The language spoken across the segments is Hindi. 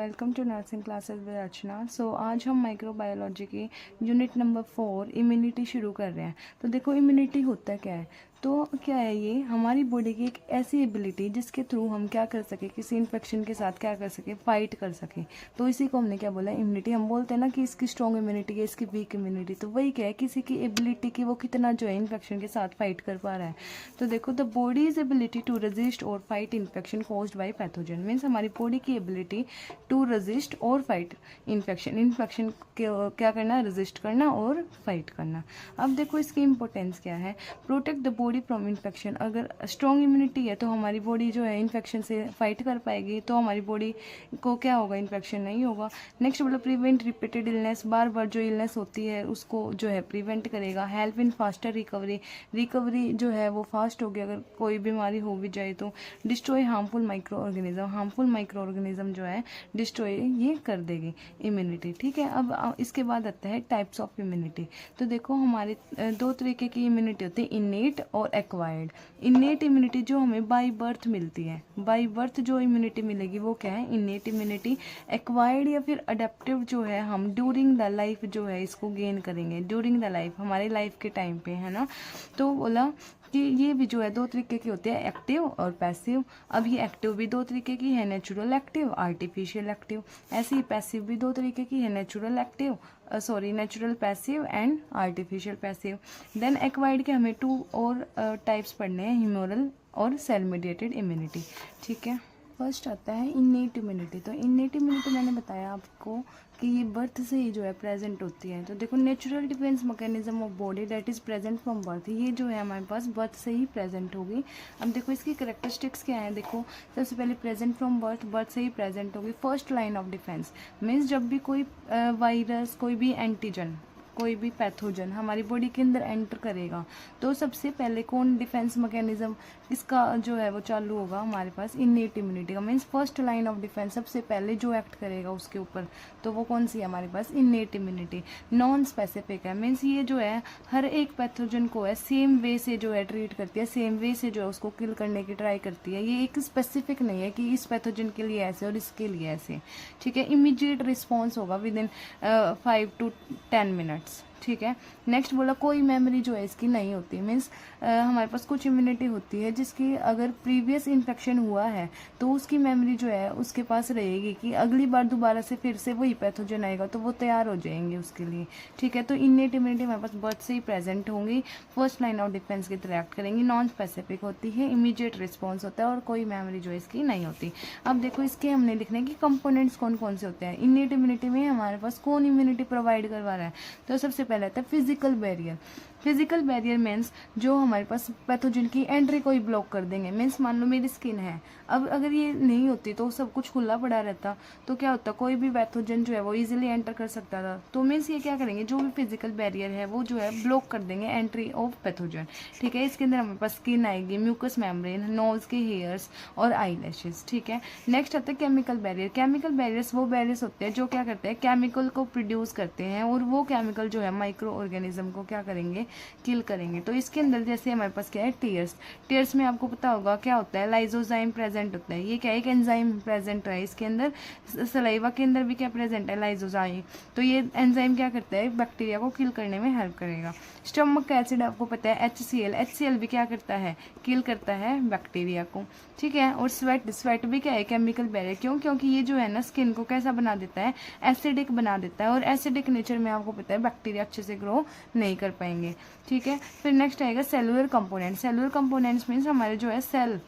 Welcome to nursing classes with Archana. आज हम माइक्रोबायोलॉजी की यूनिट नंबर 4 इम्यूनिटी शुरू कर रहे हैं। तो देखो इम्यूनिटी होता क्या है। तो क्या है, ये हमारी बॉडी की एक ऐसी एबिलिटी जिसके थ्रू हम क्या कर सके, किसी इन्फेक्शन के साथ क्या कर सके, फाइट कर सके। तो इसी को हमने क्या बोला, इम्यूनिटी। हम बोलते हैं ना कि इसकी स्ट्रॉन्ग इम्यूनिटी है, इसकी वीक इम्यूनिटी। तो वही क्या है, किसी की एबिलिटी की वो कितना जो है इन्फेक्शन के साथ फाइट कर पा रहा है। तो देखो, the body is ability to resist और fight infection caused by pathogen. Means हमारी बॉडी की एबिलिटी टू रेजिस्ट और फाइट इन्फेक्शन क्या करना, रेजिस्ट करना और फाइट करना। अब देखो इसकी इंपॉर्टेंस क्या है। Protect the body from infection. अगर स्ट्रॉन्ग इम्यूनिटी है तो हमारी बॉडी जो है इन्फेक्शन से फाइट कर पाएगी, तो हमारी बॉडी को क्या होगा, इन्फेक्शन नहीं होगा। नेक्स्ट बोला प्रिवेंट रिपीटेड इलनेस। बार बार जो इलनेस होती है उसको जो है प्रिवेंट करेगा। हेल्प इन फास्टर रिकवरी जो है वो फास्ट होगी अगर कोई बीमारी हो भी जाए तो। डिस्ट्रॉय हार्मफुल माइक्रो ऑर्गेनिज्म जो है डिस्ट्रॉय ये कर देगी इम्यूनिटी। ठीक है, अब इसके बाद आता है टाइप्स ऑफ इम्यूनिटी। तो देखो हमारे दो तरीके की इम्यूनिटी होती है, इनेट और एक्वायर्ड। इनेट इम्यूनिटी जो हमें बाय बर्थ मिलती है, बाय बर्थ जो इम्यूनिटी मिलेगी वो क्या है, इनेट इम्यूनिटी। एक्वायर्ड या फिर अडेप्टिव जो है हम ड्यूरिंग द लाइफ जो है इसको गेन करेंगे, ड्यूरिंग द लाइफ, हमारे लाइफ के टाइम पे, है ना। तो बोला कि ये भी जो है दो तरीके की होती है, एक्टिव और पैसिव। अब ये एक्टिव भी दो तरीके की है, नेचुरल एक्टिव, आर्टिफिशियल एक्टिव। ऐसे ही पैसिव भी दो तरीके की है, natural passive and artificial passive. Then acquired के हमें टू और टाइप्स पढ़ने हैं, ह्यूमोरल और सेल मीडिएटेड इम्यूनिटी। ठीक है, फर्स्ट आता है इनेट इम्यूनिटी। तो इनेट इम्यूनिटी मैंने बताया आपको कि ये बर्थ से ही जो है प्रेजेंट होती है। तो देखो, natural defence mechanism of body that is present from birth, ये जो है हमारे पास बर्थ से ही प्रेजेंट होगी। अब देखो इसकी करेक्टरिस्टिक्स क्या है। देखो सबसे पहले प्रेजेंट फ्रॉम बर्थ से ही प्रेजेंट होगी। First line of defence means जब भी कोई वायरस, कोई भी एंटीजन, कोई भी पैथोजन हमारी बॉडी के अंदर एंटर करेगा तो सबसे पहले कौन डिफेंस मैकेनिज्म किसका जो है वो चालू होगा, हमारे पास इनेट इम्यूनिटी का। Means first line of defence सबसे पहले जो एक्ट करेगा उसके ऊपर, तो वो कौन सी है हमारे पास, इनेट इम्यूनिटी। नॉन स्पेसिफिक है, मीन्स ये जो है हर एक पैथोजन को है सेम वे से जो है ट्रीट करती है, सेम वे से जो है उसको किल करने की ट्राई करती है। ये एक स्पेसिफिक नहीं है कि इस पैथोजन के लिए ऐसे और इसके लिए ऐसे। ठीक है, इमीडिएट रिस्पॉन्स होगा विद इन 5 to 10 मिनट्स। ठीक है, नेक्स्ट बोला कोई मेमोरी जो है इसकी नहीं होती। मीन्स हमारे पास कुछ इम्यूनिटी होती है जिसकी अगर प्रीवियस इन्फेक्शन हुआ है तो उसकी मेमोरी जो है उसके पास रहेगी कि अगली बार दोबारा से फिर से वही पैथोजन आएगा तो वो तैयार हो जाएंगे उसके लिए। ठीक है, तो इनेट इम्यूनिटी हमारे पास बर्थ से ही प्रेजेंट होंगी, फर्स्ट लाइन ऑफ डिफेंस की तरह एक्ट करेंगी, नॉन स्पेसिफिक होती है, इमीडिएट रिस्पॉन्स होता है और कोई मेमोरी जो है इसकी नहीं होती। अब देखो इसके हमने लिखने की कंपोनेंट्स कौन कौन से होते हैं। इनेट इम्यूनिटी में हमारे पास कौन इम्यूनिटी प्रोवाइड करवा रहा है, तो सबसे पहले आता है physical barrier. Physical barrier means जो हमारे पास पैथोजन की एंट्री को ही ब्लॉक कर देंगे। मीन्स मान लो मेरी स्किन है, अब अगर ये नहीं होती तो सब कुछ खुला पड़ा रहता तो क्या होता, कोई भी पैथोजन जो है वो इजीली एंटर कर सकता था। तो मीन्स ये क्या करेंगे, जो भी फिजिकल बैरियर है वो जो है ब्लॉक कर देंगे एंट्री ऑफ पैथोजन। ठीक है, इसके अंदर हमारे पास स्किन आएगी, म्यूकस मेम्ब्रेन, नोज के हेयर्स और आई लैशेज। ठीक है, नेक्स्ट आता है केमिकल बैरियर। केमिकल बैरियर्स वो बैरियर्स होते हैं जो क्या करते हैं, केमिकल को प्रोड्यूस करते हैं और वो केमिकल जो है माइक्रो ऑर्गेनिज्म को क्या करेंगे, किल करेंगे। तो इसके अंदर जैसे हमारे पास क्या है, टीयर्स में आपको पता होगा क्या होता है, लाइजोजाइम प्रेजेंट होता है। ये क्या है, एक एंजाइम प्रेजेंट है इसके अंदर। सलाइवा के अंदर भी क्या प्रेजेंट है, लाइजोजाइम। तो ये एंजाइम क्या करता है, बैक्टीरिया को किल करने में हेल्प करेगा। स्टमक एसिड आपको पता है HCl भी क्या करता है, किल करता है बैक्टीरिया को। ठीक है, और स्वेट भी क्या है, केमिकल बैरियर। क्यों, क्योंकि ये जो है ना स्किन को कैसा बना देता है, एसिडिक बना देता है और एसिडिक नेचर में आपको पता है बैक्टीरिया अच्छे से ग्रो नहीं कर पाएंगे। ठीक है, फिर नेक्स्ट आएगा cellular component. Cellular components means हमारे जो है सेल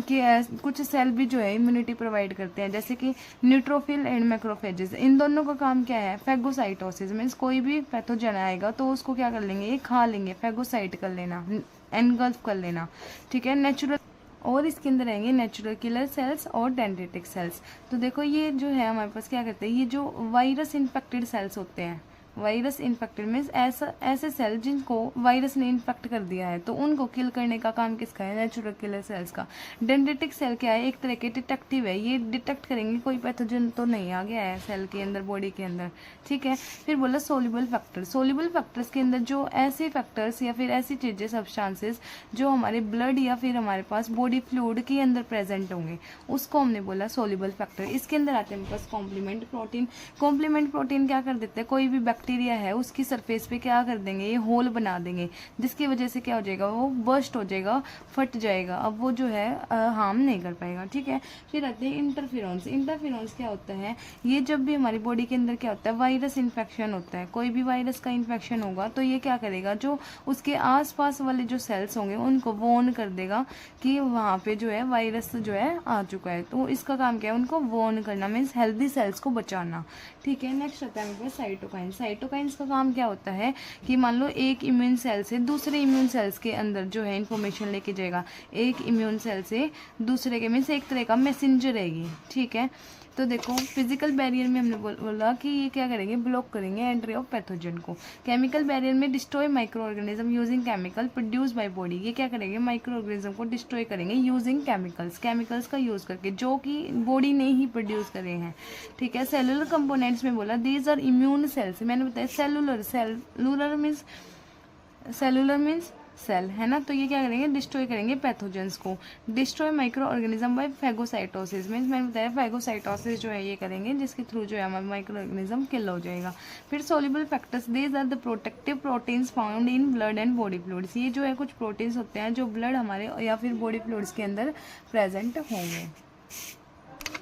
के कुछ सेल भी जो है इम्यूनिटी प्रोवाइड करते हैं, जैसे कि न्यूट्रोफिल एंड मैक्रोफेजेस। इन दोनों का काम क्या है, फैगोसाइटोसिस। मीन्स कोई भी पैथोजन आएगा तो उसको क्या कर लेंगे, ये खा लेंगे, फैगोसाइट कर लेना, एनगल्फ कर लेना। ठीक है, नेचुरल और इसके अंदर रहेंगे नेचुरल किलर सेल्स और डेंड्रिटिक सेल्स। तो देखो ये जो है हमारे पास क्या करते हैं, ये जो वायरस इन्फेक्टेड सेल्स होते हैं, वायरस इन्फेक्टेड मीन्स ऐसे सेल जिनको वायरस ने इन्फेक्ट कर दिया है, तो उनको किल करने का काम किसका है, नेचुरल किलर सेल्स का। डेंड्रिटिक सेल क्या है, एक तरह के डिटेक्टिव है, ये डिटेक्ट करेंगे कोई पैथोजन तो नहीं आ गया है सेल के अंदर, बॉडी के अंदर, ठीक है। फिर बोला सोल्यूबल फैक्टर, सोल्यूबल फैक्टर्स के अंदर जो ऐसे फैक्टर्स या फिर ऐसी चीजें सब्सटेंसेस जो हमारे ब्लड या फिर हमारे पास बॉडी फ्लूइड के अंदर प्रेजेंट होंगे, उसको हमने बोला सोल्यूबल फैक्टर। इसके अंदर आते हैं हमारे पास कॉम्प्लीमेंट प्रोटीन। कॉम्प्लीमेंट प्रोटीन क्या कर देते हैं, कोई भी बैक्टीरिया है उसकी सरफेस पे क्या कर देंगे, ये होल बना देंगे, जिसकी वजह से क्या हो जाएगा, वो बर्स्ट हो जाएगा, फट जाएगा, अब वो जो है हार्म नहीं कर पाएगा, ठीक है। फिर आते हैं इंटरफेरेंस। इंटरफेरेंस क्या होता है, ये जब भी हमारी बॉडी के अंदर क्या होता है, वायरस इन्फेक्शन होता है, कोई भी वायरस का इन्फेक्शन होगा तो ये क्या करेगा, जो उसके आसपास वाले जो सेल्स होंगे उनको वॉर्न कर देगा कि वहाँ पे जो है वायरस जो है आ चुका है, तो इसका काम क्या है, उनको वॉर्न करना, मीन्स हेल्दी सेल्स को बचाना, ठीक है। नेक्स्ट आता है मेरे पास साइटोकाइन। साइटोकाइंस का काम क्या होता है कि मान लो एक इम्यून सेल से दूसरे इम्यून सेल्स के अंदर जो है इंफॉर्मेशन लेके जाएगा, एक इम्यून सेल से दूसरे के, मीन्स एक तरह का मैसेंजर है ये, ठीक है। तो देखो फिजिकल बैरियर में हमने बोला कि ये क्या करेंगे, ब्लॉक करेंगे एंट्री ऑफ पैथोजन को। केमिकल बैरियर में destroy micro organism using chemical produce by body, ये क्या करेंगे, माइक्रो ऑर्गेनिज्म को डिस्ट्रॉय करेंगे यूजिंग केमिकल्स, केमिकल्स का यूज करके जो कि बॉडी ने ही प्रोड्यूस करे हैं, ठीक है। सेलुलर कंपोनेंट्स में बोला दीज आर इम्यून सेल्स, मैंने बताया सेलुलर मीन्स सेल है ना, तो ये क्या करेंगे, डिस्ट्रॉय करेंगे पैथोजेंस को। Destroy micro organism by phagocytosis, means मैंने बताया फैगोसाइटोसिस जो है ये करेंगे, जिसके थ्रू जो है हमारा माइक्रो ऑर्गेनिज्म किल हो जाएगा। फिर soluble factors, these are the protective proteins found in blood and body fluids, ये जो है कुछ प्रोटीन्स होते हैं जो ब्लड हमारे या फिर बॉडी फ्लूइड्स के अंदर प्रेजेंट होंगे।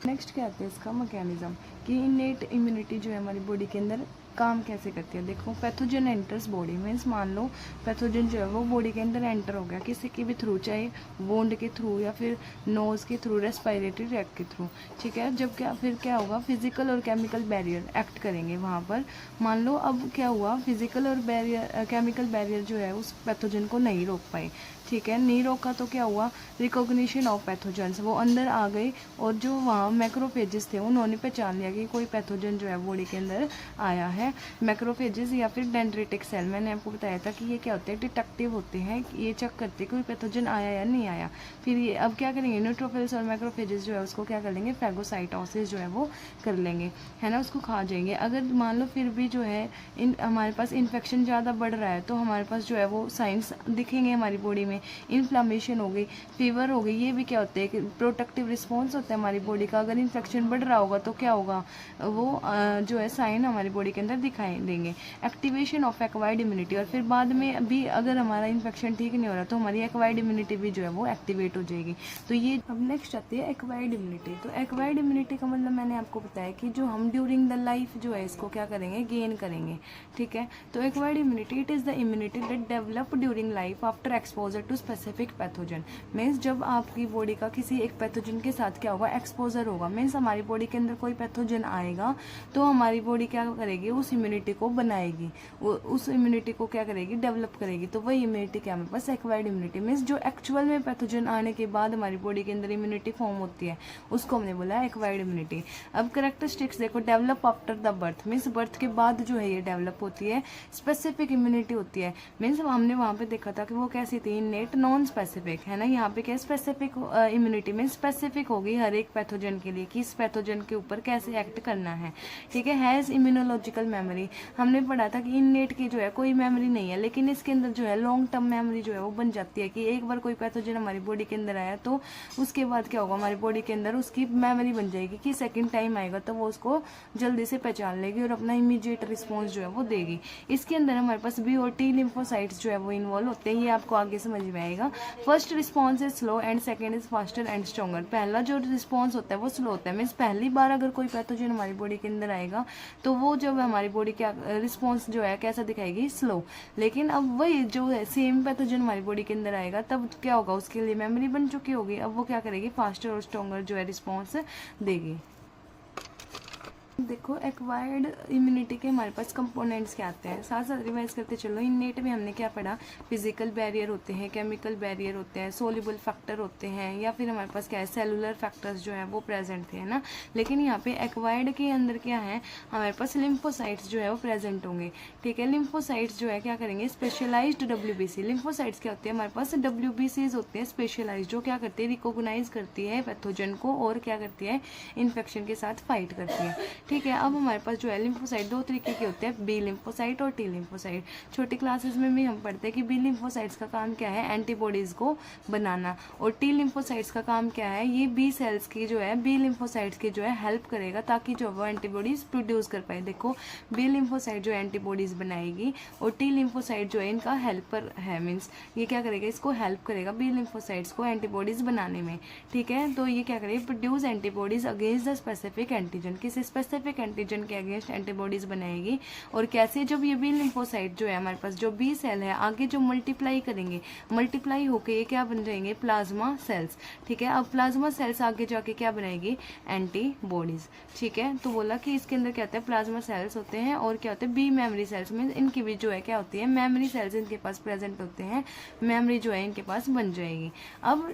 नेक्स्ट क्या आता है इसका मैकेनिज्म, कि इनेट इम्यूनिटी जो है हमारी बॉडी के अंदर काम कैसे करती है। देखो पैथोजन एंटर्स बॉडी, मीन्स मान लो पैथोजन जो है वो बॉडी के अंदर एंटर हो गया किसी के भी थ्रू, चाहे वोंड के थ्रू या फिर नोज के थ्रू, रेस्पिरेटरी ट्रैक्ट के थ्रू, ठीक है। जब फिर क्या होगा, फिजिकल और केमिकल बैरियर एक्ट करेंगे वहाँ पर। मान लो अब क्या हुआ, फिजिकल और केमिकल बैरियर जो है उस पैथोजन को नहीं रोक पाए, ठीक है, नहीं रोका तो क्या हुआ, रिकॉग्निशन ऑफ पैथोजेंस, वो अंदर आ गए और जो वहाँ मैक्रोफेजेस थे उन्होंने पहचान लिया कि कोई पैथोजन जो है बॉडी के अंदर आया है। मैक्रोफेजेस या फिर डेंड्रिटिक सेल, मैंने आपको बताया था कि ये क्या होते हैं, डिटेक्टिव होते हैं, ये चेक करते हैं कोई पैथोजन आया या नहीं आया। फिर ये अब क्या करेंगे, न्यूट्रोफिल्स और मैक्रोफेजेस जो है उसको क्या कर लेंगे, फैगोसाइटोसिस जो है वो कर लेंगे, है ना, उसको खा जाएंगे। अगर मान लो फिर भी जो है हमारे पास इन्फेक्शन ज़्यादा बढ़ रहा है तो हमारे पास जो है वो साइंस दिखेंगे हमारी बॉडी में, इन्फ्लामेशन हो गई, फीवर हो गई, ये भी क्या होते हैं, प्रोटेक्टिव रिस्पॉन्स होता है हमारी बॉडी का। अगर इन्फेक्शन बढ़ रहा होगा तो क्या होगा, वो जो है साइन हमारी बॉडी के अंदर दिखाई देंगे। एक्टिवेशन ऑफ एक्वायर्ड इम्यूनिटी, और फिर बाद में भी अगर हमारा इन्फेक्शन ठीक नहीं हो रहा तो हमारी एक्वायर्ड इम्यूनिटी भी जो है वो एक्टिवेट हो जाएगी। तो ये अब नेक्स्ट आती है एक्वायर्ड इम्यूनिटी। तो एक्वायर्ड इम्यूनिटी का मतलब मैंने आपको बताया कि जो हम ड्यूरिंग द लाइफ जो है इसको क्या करेंगे, गेन करेंगे, ठीक है। तो acquired immunity it is the immunity that develop during life after exposure to specific pathogen, means जब आपकी बॉडी का किसी एक पैथोजन के साथ क्या होगा, एक्सपोजर होगा, मीन्स हमारी बॉडी के अंदर कोई पैथोजन आएगा तो हमारी बॉडी क्या करेगी, उस इम्यूनिटी को बनाएगी, उस इम्यूनिटी को क्या करेगी, डेवलप करेगी। तो वही इम्यूनिटी क्या हमारे पास, एक्वायर्ड इम्यूनिटी, मीन्स जो एक्चुअल में पैथोजन आने के बाद हमारी बॉडी के अंदर इम्यूनिटी फॉर्म होती है उसको हमने बोला एक्वायर्ड इम्यूनिटी। अब कैरेक्टरिस्टिक्स देखो, develop after the birth, means birth के बाद जो है ये डेवलप होती है। स्पेसिफिक इम्यूनिटी होती है, मीन्स हमने वहाँ पे देखा था कि वो कैसी थी, इनेट नॉन स्पेसिफिक, है ना। यहाँ पे क्या स्पेसिफिक इम्यूनिटी में स्पेसिफिक होगी हर एक पैथोजन के लिए कि इस पैथोजन के ऊपर कैसे एक्ट करना है, ठीक है। हैज़ इम्यूनोलॉजिकल मेमोरी, हमने पढ़ा था कि इनेट की जो है कोई मेमोरी नहीं है, लेकिन इसके अंदर जो है लॉन्ग टर्म मेमोरी जो है वो बन जाती है कि एक बार कोई पैथोजन हमारी बॉडी के अंदर आया तो उसके बाद क्या होगा, हमारी बॉडी के अंदर उसकी मेमोरी बन जाएगी कि सेकंड टाइम आएगा तो वो उसको जल्दी से पहचान लेगी और अपना इमीडिएट रिस्पॉन्स जो है वो देगी। इसके अंदर हमारे पास बी और टी लिम्फोसाइट्स जो है वो इन्वॉल्व होते हैं, ये आपको आगे समझ में आएगा। First response is slow and second is faster and stronger. पहला जो रिस्पॉन्स होता है वो स्लो होता है, मीन्स पहली बार अगर कोई पैथोजन हमारी बॉडी के अंदर आएगा तो वो जब हमारी बॉडी क्या रिस्पॉन्स जो है कैसा दिखाएगी, स्लो। लेकिन अब वही जो है सेम पैथोजन हमारी बॉडी के अंदर आएगा तब क्या होगा, उसके लिए मेमोरी बन चुकी होगी, अब वो क्या करेगी, फास्टर और स्ट्रॉन्गर जो है रिस्पॉन्स देगी। देखो एक्वायर्ड इम्यूनिटी के हमारे पास कंपोनेंट्स क्या आते हैं, साथ साथ रिवाइज करते चलो। इननेट में हमने क्या पढ़ा, फिजिकल बैरियर होते हैं, केमिकल बैरियर होते हैं, सोल्यूबल फैक्टर होते हैं, या फिर हमारे पास क्या है, सेलुलर फैक्टर्स जो है वो प्रेजेंट थे, है ना। लेकिन यहाँ पे एक्वायर्ड के अंदर क्या है, हमारे पास लिम्फोसाइट्स जो है वो प्रेजेंट होंगे, ठीक है। लिम्फोसाइट्स जो है क्या करेंगे, स्पेशलाइज्ड WBC। लिम्फोसाइट्स क्या होती है, हमारे पास WBCs होते हैं स्पेशलाइज्ड, जो क्या करती है, रिकॉग्नाइज करती है पैथोजन को और क्या करती है, इन्फेक्शन के साथ फाइट करती है, ठीक है। अब हमारे पास जो है लिम्फोसाइट दो तरीके के होते हैं, बी लिम्फोसाइट और टी लिम्फोसाइट। छोटी क्लासेस में भी हम पढ़ते हैं कि बी लिम्फोसाइट्स का काम क्या है, एंटीबॉडीज को बनाना, और टी लिम्फोसाइट्स का काम क्या है, ये बी सेल्स की जो है, बी लिम्फोसाइट्स की जो है हेल्प करेगा ताकि जो वो एंटीबॉडीज प्रोड्यूस कर पाए। देखो बी लिम्फोसाइट जो एंटीबॉडीज बनाएगी और टी लिम्फोसाइट जो है इनका हेल्पर है, मीन्स ये क्या करेगा, इसको हेल्प करेगा बी लिम्फोसाइट्स को एंटीबॉडीज बनाने में, ठीक है। तो ये क्या करेगा, produce antibodies against the specific antigen, किसी स्पेसिफिक एंटीजन के अगेंस्ट एंटीबॉडीज बनाएगी। और कैसे, जब ये बी लिम्फोसाइट जो है हमारे पास जो बी सेल है आगे जो मल्टीप्लाई करेंगे, मल्टीप्लाई होकर ये क्या बन जाएंगे, प्लाज्मा सेल्स, ठीक है। अब प्लाज्मा सेल्स आगे जाके क्या बनाएगी, एंटीबॉडीज, ठीक है। तो बोला कि इसके अंदर क्या होता है, प्लाज्मा सेल्स होते हैं और क्या होते हैं, बी मेमोरी सेल्स में इनकी भी जो है क्या होती है, मेमोरी सेल्स इनके पास प्रेजेंट होते हैं, मेमोरी जो है इनके पास बन जाएगी। अब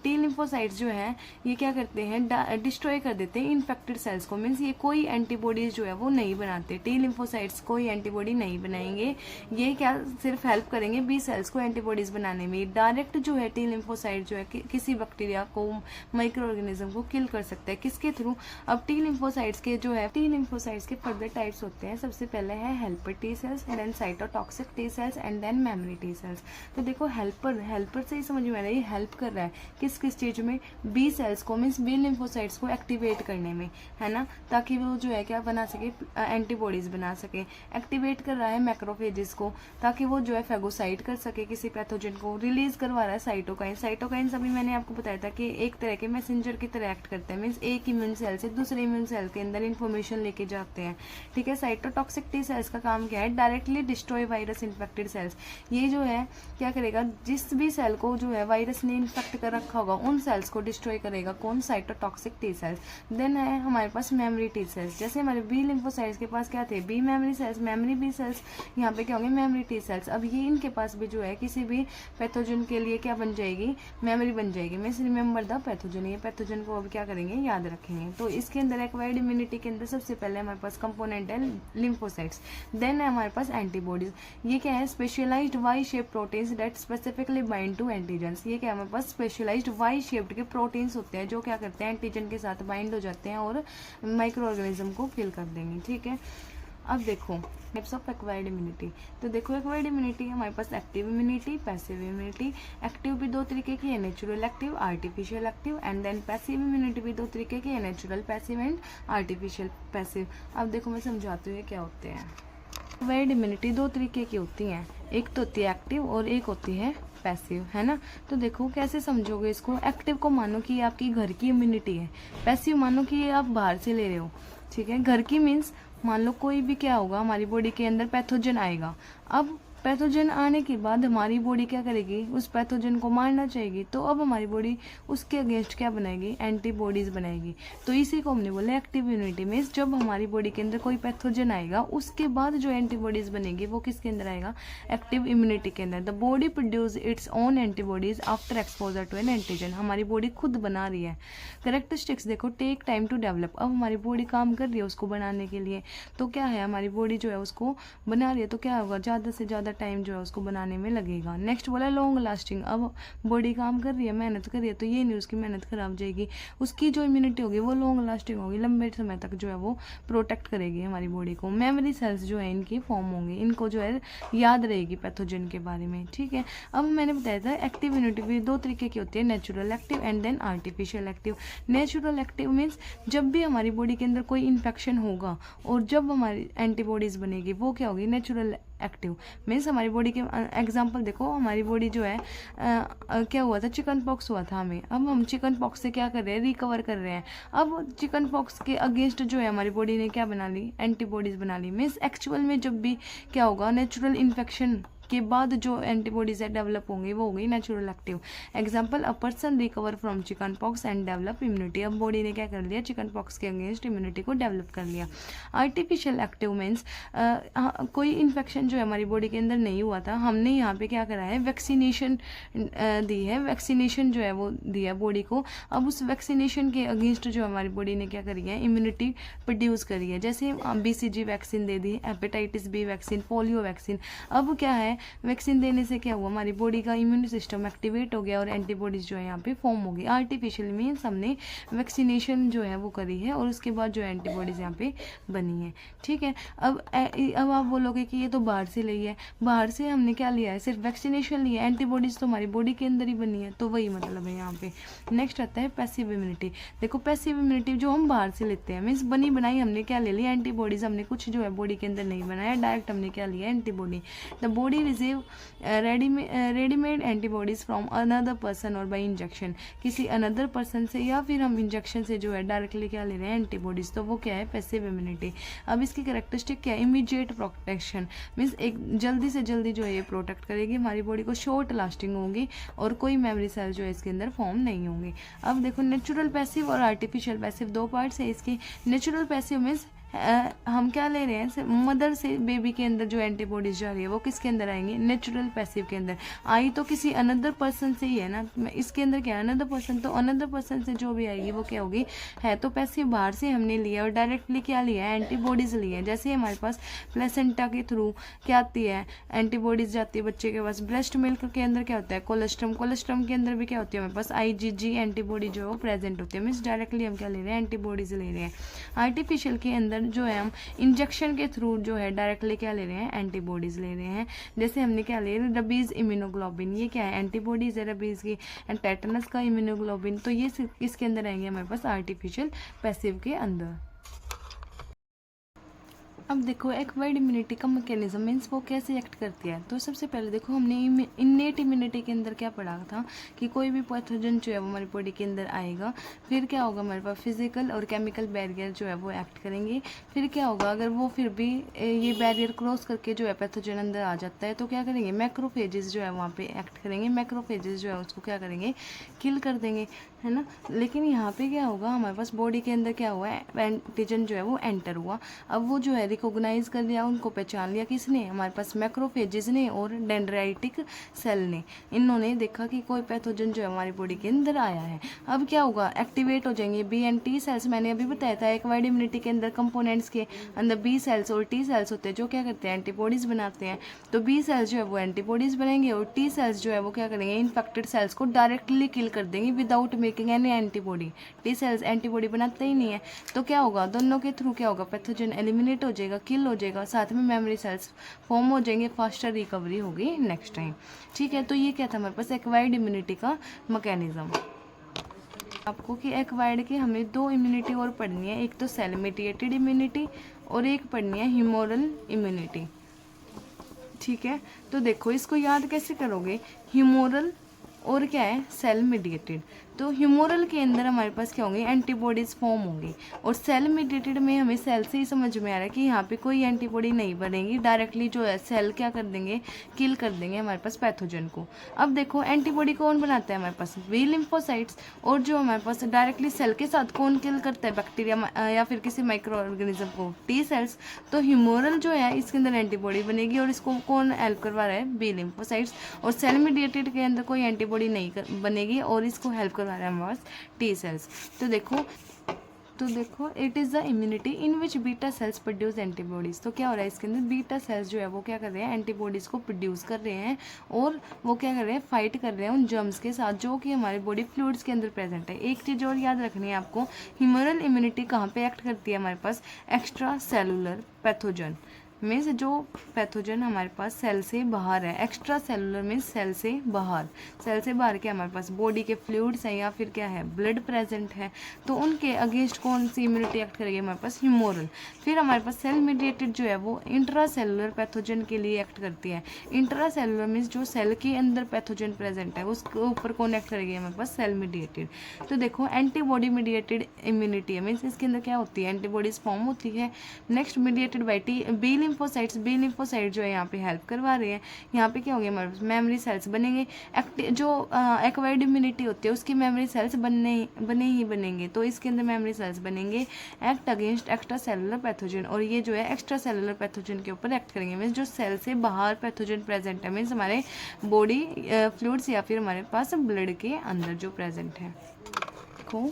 टी लिम्फोसाइट्स जो है ये क्या करते हैं, डिस्ट्रॉय कर देते हैं इन्फेक्टेड सेल्स को, मीन्स ये कोई एंटीबॉडीज जो है वो नहीं बनाते, टी लिम्फोसाइट्स कोई एंटीबॉडी नहीं बनाएंगे, ये क्या सिर्फ हेल्प करेंगे बी सेल्स को एंटीबॉडीज बनाने में। डायरेक्ट जो है टी लिम्फोसाइट जो है किसी बैक्टीरिया को, माइक्रो ऑर्गेनिज्म को किल कर सकता है, किसके थ्रू। अब टी लिम्फोसाइट्स के जो है, टी लिम्फोसाइट्स के फर्दर टाइप्स होते हैं, सबसे पहले है helper T cells, then cytotoxic T cells and then memory T cells. तो देखो हेल्पर से ही समझ में आ रहा है, ये हेल्प कर रहा है किस किस चीज में, बी सेल्स को, मीन्स बी लिम्फोसाइट्स को एक्टिवेट करने में, है ना, ताकि वो जो है क्या बना सके, एंटीबॉडीज बना सके। एक्टिवेट कर रहा है मैक्रोफेजेस को ताकि वो जो है फेगोसाइट कर सके किसी पैथोजन को। रिलीज करवा रहा है साइटोकाइन। साइटोकाइन अभी मैंने आपको बताया था कि एक तरह के मैसेंजर की तरह एक्ट करते हैं, मीन्स एक इम्यून सेल से दूसरे इम्यून सेल के अंदर इन्फॉर्मेशन लेके जाते हैं, ठीक है। साइटोटॉक्सिक टी सेल्स का काम क्या है, directly destroy virus infected cells. ये जो है क्या करेगा, जिस भी सेल को जो है वायरस ने इन्फेक्ट कर रखा होगा उन सेल्स को डिस्ट्रॉय करेगा, कौन, साइटोटॉक्सिक टी सेल्स। देन है हमारे पास मेमोरी टी सेल्स, जैसे हमारे बी लिम्फोसाइट्स के पास क्या थे, B memory cells, memory B cells, यहाँ पे क्या होंगे, मेमोरी टी सेल्स। अब ये इनके पास भी जो है किसी भी पैथोजन के लिए क्या बन जाएगी, मेमोरी बन जाएगी, मींस रिमेंबर द पैथोजन, ये पैथोजन को अब क्या करेंगे, याद रखेंगे। तो इसके अंदर एक्वायर्ड इम्यूनिटी के अंदर सबसे पहले हमारे पास कंपोनेंट है लिम्फोसाइट्स, देन है हमारे पास एंटीबॉडीज। ये क्या है, specialised Y shape proteins that specifically bind to antigens. ये क्या है, हमारे पास स्पेशलाइज्ड वाई शेप्ड के प्रोटीन्स होते हैं जो क्या करते हैं, एंटीजन के साथ बाइंड हो जाते हैं और माइक्रो ऑर्गेनिज्म को किल कर देंगे, ठीक है। अब देखो टाइप्स ऑफ एक्वायर्ड इम्यूनिटी। तो देखो एक्वायर्ड इम्यूनिटी हमारे पास active immunity, passive immunity. Active भी दो तरीके की है, natural active, artificial active, and then passive immunity भी दो तरीके की है, natural passive and artificial passive. अब देखो मैं समझाती हूँ ये क्या होते हैं। एक्वायर्ड इम्यूनिटी दो तरीके की होती हैं, एक तो होती है एक्टिव और एक होती है पैसिव, है ना। तो देखो कैसे समझोगे इसको। एक्टिव को मानो कि ये आपकी घर की इम्यूनिटी है, पैसिव मानो कि ये आप बाहर से ले रहे हो, ठीक है। घर की मीन्स मान लो कोई भी क्या होगा, हमारी बॉडी के अंदर पैथोजन आएगा। अब पैथोजन आने के बाद हमारी बॉडी क्या करेगी, उस पैथोजन को मारना चाहेगी, तो अब हमारी बॉडी उसके अगेंस्ट क्या बनाएगी, एंटीबॉडीज बनाएगी। तो इसी को हमने बोला एक्टिव इम्यूनिटी में, जब हमारी बॉडी के अंदर कोई पैथोजन आएगा उसके बाद जो एंटीबॉडीज बनेगी वो किसके अंदर आएगा, एक्टिव इम्यूनिटी के अंदर। The body produce its own antibodies after exposure to an antigen. हमारी बॉडी खुद बना रही है। कैरेक्टरिस्टिक्स देखो, टेक टाइम टू डेवलप। अब हमारी बॉडी काम कर रही है उसको बनाने के लिए, तो क्या है, हमारी बॉडी जो है उसको बना रही है, तो क्या होगा, ज़्यादा से ज़्यादा टाइम जो है उसको बनाने में लगेगा। नेक्स्ट बोला लॉन्ग लास्टिंग। अब बॉडी काम कर रही है, मेहनत कर रही है, तो ये नहीं उसकी मेहनत खराब जाएगी, उसकी जो इम्यूनिटी होगी वो लॉन्ग लास्टिंग होगी, लंबे समय तक जो है वो प्रोटेक्ट करेगी हमारी बॉडी को। मेमोरी सेल्स जो है इनकी फॉर्म होंगे, इनको जो है याद रहेगी पैथोजन के बारे में, ठीक है। अब मैंने बताया था एक्टिव इम्यूनिटी भी दो तरीके की होती है, natural active and then artificial active. Natural active means जब भी हमारी बॉडी के अंदर कोई इन्फेक्शन होगा और जब हमारी एंटीबॉडीज बनेगी वो क्या होगी, नेचुरल एक्टिव। मीन्स हमारी बॉडी के एग्जांपल देखो, हमारी बॉडी जो है क्या हुआ था, चिकन पॉक्स हुआ था हमें। अब हम चिकन पॉक्स से क्या कर रहे हैं, रिकवर कर रहे हैं। अब चिकन पॉक्स के अगेंस्ट जो है हमारी बॉडी ने क्या बना ली, एंटीबॉडीज बना ली। मीन्स एक्चुअल में जब भी क्या होगा, नेचुरल इन्फेक्शन के बाद जो एंटीबॉडीज डेवलप होंगी वो होगी natural active. Example, a person recover from chicken pox and develop immunity. अब बॉडी ने क्या कर लिया, चिकन पॉक्स के अगेंस्ट इम्यूनिटी को डेवलप कर लिया। आर्टिफिशियल एक्टिव मीन्स कोई इन्फेक्शन जो है हमारी बॉडी के अंदर नहीं हुआ था, हमने यहाँ पे क्या करा है, वैक्सीनेशन दी है, वैक्सीनेशन जो है वो दिया बॉडी को। अब उस वैक्सीनेशन के अगेंस्ट जो हमारी बॉडी ने क्या करी है, इम्यूनिटी प्रोड्यूस करी है। जैसे BCG वैक्सीन दे दी, hepatitis B vaccine, polio vaccine. अब क्या है, वैक्सीन देने से क्या हुआ, हमारी बॉडी का इम्यून सिस्टम एक्टिवेट हो गया और एंटीबॉडीज जो है यहाँ पे फॉर्म होगी। आर्टिफिशियल मीन्स हमने वैक्सीनेशन जो है वो करी है और उसके बाद जो एंटीबॉडीज यहाँ पे बनी है। ठीक है, अब आप बोलोगे कि ये तो बाहर से ली है, बाहर से हमने क्या लिया है, सिर्फ वैक्सीनेशन लिया है, एंटीबॉडीज तो हमारी बॉडी के अंदर ही बनी है, तो वही मतलब है यहाँ पे। नेक्स्ट आता है पैसिव इम्यूनिटी। देखो पैसिव इम्यूनिटी जो हम बाहर से लेते हैं, मीन्स बनी बनाई हमने क्या ले लिया, एंटीबॉडीज। हमने कुछ जो है बॉडी के अंदर नहीं बनाया, डायरेक्ट हमने क्या लिया, antibody. The body receive readymade antibodies from another person और बाई इंजेक्शन। किसी अनदर पर्सन से या फिर हम इंजेक्शन से जो है डायरेक्टली क्या ले रहे हैं, एंटीबॉडीज, तो वो क्या है, पैसिव इम्यूनिटी। अब इसकी कैरेक्टरिस्टिक क्या है, इमीडिएट प्रोटेक्शन, मीन्स एक जल्दी से जल्दी जो है ये प्रोटेक्ट करेगी हमारी बॉडी को, शॉर्ट लास्टिंग होगी और कोई मेमोरी सेल जो है इसके अंदर फॉर्म नहीं होंगे। अब देखो नेचुरल पैसिव और आर्टिफिशियल पैसिव दो पार्ट्स है इसके। नेचुरल पैसिव मीन्स हम क्या ले रहे हैं, मदर से बेबी के अंदर जो एंटीबॉडीज जा रही है वो किसके अंदर आएंगे, नेचुरल पैसिव के अंदर। आई तो किसी अनदर पर्सन से ही है ना, इसके अंदर क्या है, अनदर पर्सन, तो अनदर पर्सन से जो भी आएगी वो क्या होगी, है तो पैसिव। बाहर से हमने लिया और डायरेक्टली क्या लिया है, एंटीबॉडीज ली है। जैसे हमारे पास प्लेसेंटा के थ्रू क्या आती है, एंटीबॉडीज जाती है बच्चे के पास। ब्रेस्ट मिल्क के अंदर क्या होता है, कोलेस्ट्रम, कोलेस्ट्रम के अंदर भी क्या होती है हमारे पास, IgG एंटीबॉडी जो है वो प्रेजेंट होती है। मीन्स डायरेक्टली हम क्या ले रहे हैं, एंटीबॉडीज ले रहे हैं। आर्टिफिशियल के अंदर जो है हम इंजेक्शन के थ्रू जो है डायरेक्टली क्या ले रहे हैं, एंटीबॉडीज ले रहे हैं। जैसे हमने क्या ले रहे हैं, रबीज इम्यूनोग्लोबिन, ये क्या है, एंटीबॉडीज है रबीज की। एंड टेटनस का इम्यूनोग्लोबिन, तो ये इसके अंदर आएंगे हमारे पास आर्टिफिशियल पैसिव के अंदर। अब देखो एक्वायर्ड इम्यूनिटी का मैकेनिज्म मीन्स वो कैसे एक्ट करती है। तो सबसे पहले देखो हमने इन्नेट इम्यूनिटी के अंदर क्या पढ़ा था कि कोई भी पैथोजन जो है वो हमारी बॉडी के अंदर आएगा, फिर क्या होगा, हमारे पास फिजिकल और केमिकल बैरियर जो है वो एक्ट करेंगे। फिर क्या होगा, अगर वो फिर भी ये बैरियर क्रॉस करके जो है पैथोजन अंदर आ जाता है तो क्या करेंगे, मैक्रोफेजेस जो है वहाँ पे एक्ट करेंगे। मैक्रोफेजेस जो है उसको क्या करेंगे, किल कर देंगे, है ना। लेकिन यहाँ पे क्या होगा, हमारे पास बॉडी के अंदर क्या हुआ है, एंटीजन जो है वो एंटर हुआ। अब वो जो है रिकॉग्नाइज कर लिया, उनको पहचान लिया किसने, हमारे पास मैक्रोफेजेस ने और डेंड्राइटिक सेल ने। इन्होंने देखा कि कोई पैथोजन जो है हमारी बॉडी के अंदर आया है। अब क्या होगा, एक्टिवेट हो जाएंगे B एंड T सेल्स। मैंने अभी बताया था एक्वायर्ड इम्यूनिटी के अंदर कंपोनेंट्स के अंदर B सेल्स और T सेल्स होते हैं जो क्या करते हैं, एंटीबॉडीज बनाते हैं। तो B सेल्स जो है वो एंटीबॉडीज बनेंगे और T सेल्स जो है वो क्या करेंगे, इन्फेक्टेड सेल्स को डायरेक्टली किल कर देंगे without making any antibody. T cells antibody बनाते ही नहीं है, तो क्या होगा, दोनों के थ्रू क्या होगा, पैथोजन एलिमिनेट हो जाएगा, किल हो जाएगा, साथ में मेमोरी सेल्स फॉर्म हो जाएंगे, फास्टर रिकवरी होगी नेक्स्ट टाइम। ठीक है, तो ये क्या था हमारे पास एक्वायर्ड इम्यूनिटी का मैकेनिज्म। आपको कि एक्वायर्ड की हमें दो इम्यूनिटी और पढ़नी है, एक तो सेल मीडिएटेड इम्यूनिटी और एक पढ़नी है ह्यूमोरल इम्यूनिटी। ठीक है, तो देखो इसको याद कैसे करोगे, ह्यूमोरल और क्या है, सेल मीडिएटेड। तो ह्यूमोरल के अंदर हमारे पास क्या होंगे, एंटीबॉडीज फॉर्म होंगी और सेल मीडिएटेड में हमें सेल से ही समझ में आ रहा है कि यहाँ पे कोई एंटीबॉडी नहीं बनेगी, डायरेक्टली जो है सेल क्या कर देंगे, किल कर देंगे हमारे पास पैथोजन को। अब देखो एंटीबॉडी कौन बनाता है हमारे पास, बी लिम्फोसाइट्स। और जो हमारे पास डायरेक्टली सेल के साथ कौन किल करता है, बैक्टीरिया या फिर किसी माइक्रो ऑर्गेनिज्म को, T सेल्स। तो ह्यूमोरल जो है इसके अंदर एंटीबॉडी बनेगी और इसको कौन हेल्प करवा रहा है, बी लिम्फोसाइट्स। और सेल मीडिएटेड के अंदर कोई एंटीबॉडी नहीं बनेगी और इसको हेल्प करवा रहा है हमारे पास T सेल्स। तो देखो it is the immunity in which beta cells produce antibodies. तो क्या हो रहा है इसके अंदर, बीटा सेल्स जो है वो क्या कर रहे हैं, एंटीबॉडीज़ को प्रोड्यूस कर रहे हैं और वो क्या कर रहे हैं, फाइट कर रहे हैं उन जर्म्स के साथ जो कि हमारे बॉडी फ्लूइड्स के अंदर प्रेजेंट है। एक चीज़ और याद रखनी है आपको, ह्यूमरल इम्यूनिटी कहाँ पे एक्ट करती है हमारे पास, एक्स्ट्रा सेलुलर पैथोजन मीन्स जो पैथोजन हमारे पास सेल से बाहर है। एक्स्ट्रा सेलुलर मीन्स सेल से बाहर, सेल से बाहर क्या हमारे पास बॉडी के फ्लूइड्स हैं या फिर क्या है, ब्लड प्रेजेंट है, तो उनके अगेंस्ट कौन सी इम्यूनिटी एक्ट करेगी हमारे पास, ह्यूमोरल। फिर हमारे पास सेल मीडिएटेड जो है वो इंट्रा सेलुलर पैथोजन के लिए एक्ट करती है। इंट्रा सेलुलर मीन्स जो सेल के अंदर पैथोजन प्रेजेंट है उसके ऊपर कौन एक्ट करेगी हमारे पास, सेल मीडिएटेड। तो देखो एंटीबॉडी मीडिएटेड इम्यूनिटी है मीन्स इसके अंदर क्या होती है, एंटीबॉडीज फॉर्म होती है। Next mediated by B lymphocytes B lymphocyte जो है यहाँ पे हेल्प करवा रहे हैं। यहाँ पे क्या हो गया हमारे पास मेमोरी सेल्स बनेंगे। जो एक्वायर्ड इम्यूनिटी होती है उसकी मेमोरी सेल्स बने ही बनेंगे, तो इसके अंदर मेमोरी सेल्स बनेंगे act against extra cellular pathogen, और ये जो है एक्स्ट्रा सेलुलर पैथोजन के ऊपर एक्ट करेंगे। मीन्स जो सेल से बाहर पैथोजन प्रेजेंट है, मीन्स हमारे बॉडी फ्लूइड्स या फिर हमारे पास ब्लड के अंदर जो प्रेजेंट है। देखो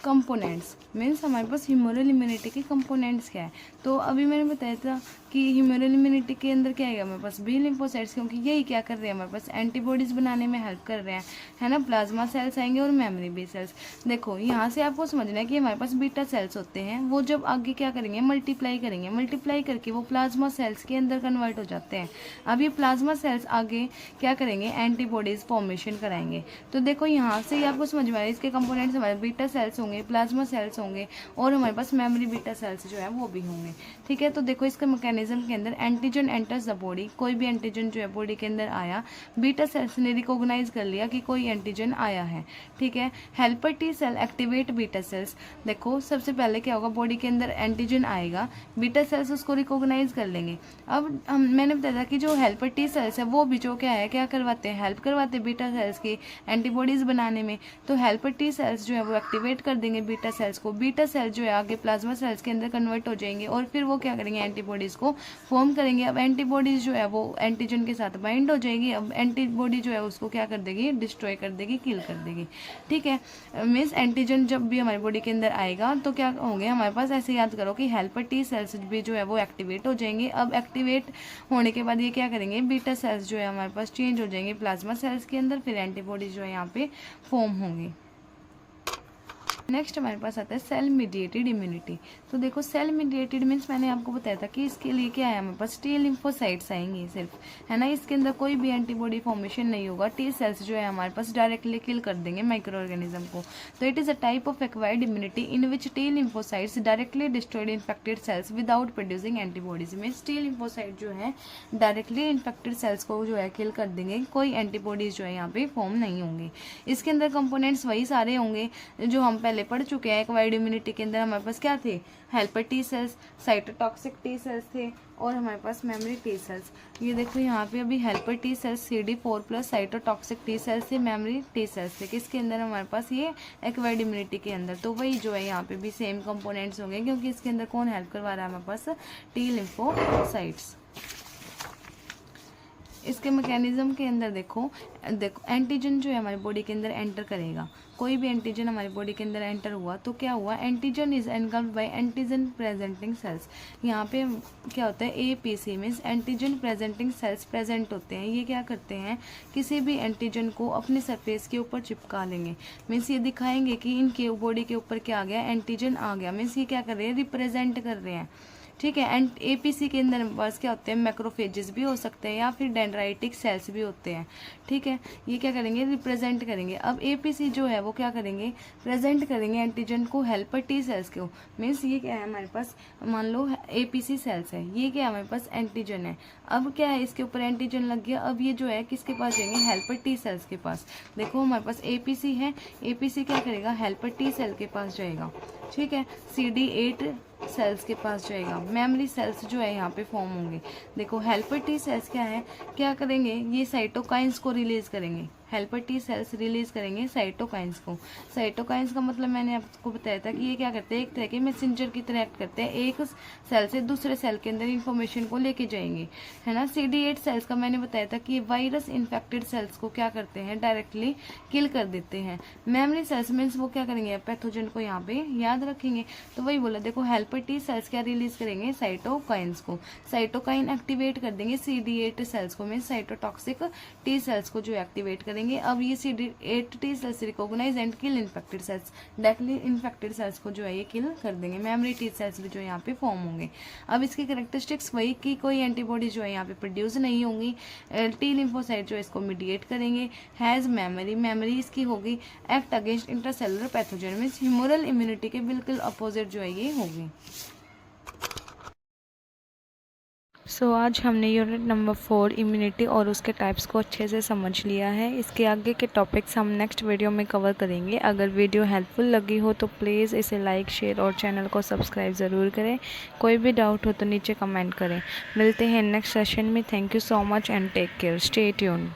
कंपोनेंट्स मीन्स हमारे पास ह्यूमरल इम्यूनिटी के कंपोनेंट्स क्या है। तो अभी मैंने बताया था कि ह्यूमरल इम्यूनिटी के अंदर क्या है हमारे पास बी लिम्फोसाइट्स, क्योंकि यही क्या कर रहे हैं हमारे पास एंटीबॉडीज़ बनाने में हेल्प कर रहे हैं, है ना। प्लाज्मा सेल्स आएंगे और मेमोरी बी सेल्स। देखो यहाँ से आपको समझना है कि हमारे पास बीटा सेल्स होते हैं, वो जब आगे क्या करेंगे मल्टीप्लाई करेंगे, मल्टीप्लाई करके वो प्लाज्मा सेल्स के अंदर कन्वर्ट हो जाते हैं। अब ये प्लाज्मा सेल्स आगे क्या करेंगे एंटीबॉडीज़ फॉर्मेशन कराएंगे। तो देखो यहाँ से ही आपको समझ में आ रहा है इसके कंपोनेंट्स हमारे बीटा सेल्स होंगे, प्लाज्मा सेल्स होंगे और हमारे पास मेमोरी बीटा सेल्स जो है वो भी होंगे, ठीक है। तो देखो इसका मैकेनिज्म के अंदर एंटीजन एंटर्स द बॉडी, कोई भी एंटीजन जो है बॉडी के अंदर आया, बीटा सेल्स ने रिकॉग्नाइज कर लिया कि कोई एंटीजन आया है, ठीक है। Helper T cell activate beta cells. देखो सबसे पहले क्या होगा बॉडी के अंदर एंटीजन आएगा, बीटा सेल्स उसको रिकॉग्नाइज कर लेंगे। अब मैंने बताया था कि जो हेल्पर टी सेल्स है वो भी जो क्या है क्या करवाते हैं हेल्प करवाते हैं बीटा सेल्स की एंटीबॉडीज बनाने में। तो हेल्पर टी सेल्स जो है वो एक्टिवेट कर देंगे बीटा सेल्स को, बीटा सेल्स जो है आगे प्लाज्मा सेल्स के अंदर कन्वर्ट हो जाएंगे और फिर वो क्या करेंगे एंटीबॉडीज को फॉर्म करेंगे। अब एंटीबॉडीज जो है वो एंटीजन के साथ बाइंड हो जाएगी। अब एंटीबॉडी जो है उसको क्या कर देगी डिस्ट्रॉय कर देगी, किल कर देगी, ठीक है। मीन्स एंटीजन जब भी हमारी बॉडी के अंदर आएगा तो क्या होंगे हमारे पास, ऐसे याद करो कि हेल्पर टी सेल्स भी जो है वो एक्टिवेट हो जाएंगे। अब एक्टिवेट होने के बाद ये क्या करेंगे बीटा सेल्स जो है हमारे पास चेंज हो जाएंगे प्लाज्मा सेल्स के अंदर, फिर एंटीबॉडीज जो है यहाँ पे फॉर्म होंगी। नेक्स्ट हमारे पास आता है सेल मीडिएटेड इम्यूनिटी। तो देखो सेल मीडिएटेड मीन्स मैंने आपको बताया था कि इसके लिए क्या है हमारे पास टी लिम्फोसाइट्स आएंगी सिर्फ, है ना। इसके अंदर कोई भी एंटीबॉडी फॉर्मेशन नहीं होगा, टी सेल्स जो है हमारे पास डायरेक्टली किल कर देंगे माइक्रो ऑर्गेनिज्म को। तो it is a type of acquired immunity in which T lymphocytes directly destroyed infected cells without producing antibodies. Means T lymphocyte जो है डायरेक्टली इन्फेक्टेड सेल्स को जो है किल कर देंगे, कोई एंटीबॉडीज जो है यहाँ पे फॉर्म नहीं होंगे। इसके अंदर कंपोनेंट्स वही सारे होंगे जो हम पहले पढ़ चुके हैं। एक्वायर्ड इम्यूनिटी के अंदर हमारे पास क्या थे helper T sales, cytotoxic T sales थे और हमारे पास मेमोरी टी सेल्स। ये देखो यहाँ पे अभी helper T sales CD4+ cytotoxic T sales थे, मेमोरी टी सेल्स थे किसके अंदर हमारे पास ये एक्वायर्ड इम्यूनिटी के अंदर। तो वही जो है यहाँ पे भी सेम कंपोनेंट्स होंगे क्योंकि इसके अंदर कौन हेल्प करवा रहा है हमारे पास टी लिम्फोसाइट्स। इसके मैकेनिज्म के अंदर देखो एंटीजन जो है हमारी बॉडी के अंदर एंटर करेगा, कोई भी एंटीजन हमारी बॉडी के अंदर एंटर हुआ तो क्या हुआ antigen is engulfed by antigen presenting cells. यहाँ पे क्या होता है APC means antigen presenting cells present होते हैं। ये क्या करते हैं किसी भी एंटीजन को अपने सरफेस के ऊपर चिपका लेंगे। मीन्स ये दिखाएंगे कि इनके बॉडी के ऊपर क्या आ गया एंटीजन आ गया। मीन्स ये क्या कर रहे हैं रिप्रेजेंट कर रहे हैं, ठीक है। एंड APC के अंदर बस क्या होते हैं मैक्रोफेजेस भी हो सकते हैं या फिर डेंड्राइटिक सेल्स भी होते हैं, ठीक है। ये क्या करेंगे रिप्रेजेंट करेंगे। अब APC जो है वो क्या करेंगे प्रेजेंट करेंगे एंटीजन को हेल्पर टी सेल्स को। मीन्स ये क्या है हमारे पास मान लो APC सेल्स है, ये क्या है हमारे पास एंटीजन है। अब क्या है इसके ऊपर एंटीजन लग गया, अब ये जो है किसके पास जाएंगे हेल्पर टी सेल्स के पास। देखो हमारे पास APC है, APC क्या करेगा हेल्पर टी सेल के पास जाएगा, ठीक है। CD8 सेल्स के पास जाएगा, मेमोरी सेल्स जो है यहाँ पे फॉर्म होंगे। देखो हेल्पर टी सेल्स क्या है क्या करेंगे ये साइटोकाइंस को रिलीज करेंगे, हेल्पर टी सेल्स रिलीज करेंगे साइटोकाइंस को। साइटोकाइंस का मतलब मैंने आपको बताया था कि ये क्या करते हैं एक तरह के मैसेंजर की तरह एक्ट करते हैं, एक सेल से दूसरे सेल के अंदर इंफॉर्मेशन को लेके जाएंगे, है ना। CD8 सेल्स का मैंने बताया था कि वायरस इन्फेक्टेड सेल्स को क्या करते हैं डायरेक्टली किल कर देते हैं। मेमोरी सेल्स मीन्स वो क्या करेंगे पैथोजन को यहाँ पे याद रखेंगे। तो वही बोला देखो हेल्पर टी सेल्स क्या रिलीज करेंगे साइटोकाइंस को, साइटोकाइन एक्टिवेट कर देंगे CD8 सेल्स को, मीन्स साइटोटॉक्सिक टी सेल्स को जो एक्टिवेट करेंगे। अब ये CD8 T cells recognise and kill infected cells, directly infected cells को जो है ये किल कर देंगे। मेमोरी टी सेल्स भी जो यहाँ पे फॉर्म होंगे। अब इसकी कैरेक्टरिस्टिक्स वही कि कोई एंटीबॉडी जो है यहाँ पे प्रोड्यूस नहीं होंगी, टी लिम्फोसाइट जो इसको मीडिएट करेंगे, हैज मेमोरी, मेमोरी इसकी होगी, act against intracellular pathogen means humoral immunity के बिल्कुल अपोजिट जो है ये होगी। सो आज हमने यूनिट नंबर 4 इम्यूनिटी और उसके टाइप्स को अच्छे से समझ लिया है। इसके आगे के टॉपिक्स हम नेक्स्ट वीडियो में कवर करेंगे। अगर वीडियो हेल्पफुल लगी हो तो प्लीज़ इसे लाइक, शेयर और चैनल को सब्सक्राइब ज़रूर करें। कोई भी डाउट हो तो नीचे कमेंट करें। मिलते हैं नेक्स्ट सेशन में। Thank you so much and take care. Stay tuned.